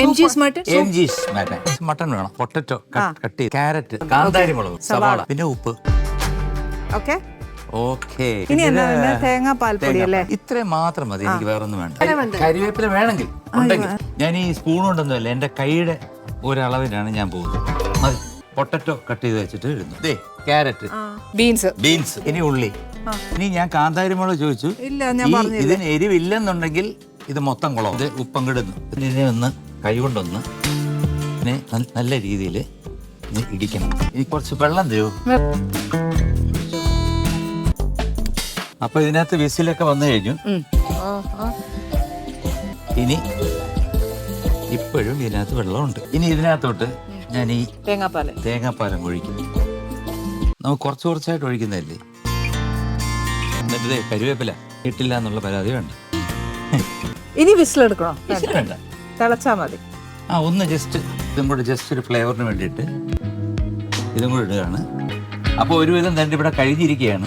MG's mutton. MG's mutton. Mutton വേണം, potato cut ചെയ്ത്, carrot, കാന്താരി മുളക്, സവാള, പിന്നെ ഉപ്പ്. ഓക്കെ. ഓക്കെ. ഇനി എന്താ തേങ്ങാപ്പാൽപ്പൊടി അല്ലേ? ഇത്രയും മാത്രം മതി, എനിക്ക് വേറെ ഒന്നും വേണ്ട. കരിവേപ്പില വേണമെങ്കിൽ ഉണ്ടെങ്കിൽ. ഞാൻ ഈ സ്പൂൺ കൊണ്ടൊന്നുമല്ല, എന്റെ കൈയുടെ ഒരളവിനാണ് ഞാൻ പോകുന്നത്. മതി. പൊട്ടറ്റോ കട്ട് ചെയ്ത് വെച്ചിട്ട് ഇടുന്നു. ക്യാരറ്റ്, ബീൻസ്, ഇനി ഉള്ളി. ഇനി ഞാൻ കാന്താരി മുളക് ചോദിച്ചു. ഇതിന് എരിവില്ലെന്നുണ്ടെങ്കിൽ ഇത് മൊത്തം കുളം. ഇത് ഉപ്പങ്കിടുന്നു. ഇതിനെ ഒന്ന് കൈ കൊണ്ടൊന്ന് നല്ല രീതിയിൽ ഇടിക്കണം. ഇനി കുറച്ച് വെള്ളം തരൂ. അപ്പൊ ഇതിനകത്ത് വിസിലൊക്കെ വന്നു കഴിഞ്ഞു. ഇനി ഇപ്പോഴും ഇതിനകത്ത് വെള്ളമുണ്ട്. ഇനി ഇതിനകത്തോട്ട് ഞാൻ ഈ തേങ്ങാപ്പാലം ഒഴിക്കും. നമുക്ക് കുറച്ച് കുറച്ചായിട്ട് ഒഴിക്കുന്നതല്ലേ. എന്നിട്ട് കരിവേപ്പില ഇട്ടില്ല എന്നുള്ള പരാതി വേണ്ട. ഇനി വിസിലെടുക്കണോ? വേണ്ട, തിളച്ചാ മതി. ഒന്ന് ജസ്റ്റ് ഇതും കൂടെ ജസ്റ്റ് ഒരു ഫ്ലേവറിന് വേണ്ടിയിട്ട് ഇതും കൂടെ ഇടുകയാണ്. അപ്പോൾ ഒരുവിധം തന്നെ ഇവിടെ കഴിഞ്ഞിരിക്കുകയാണ്.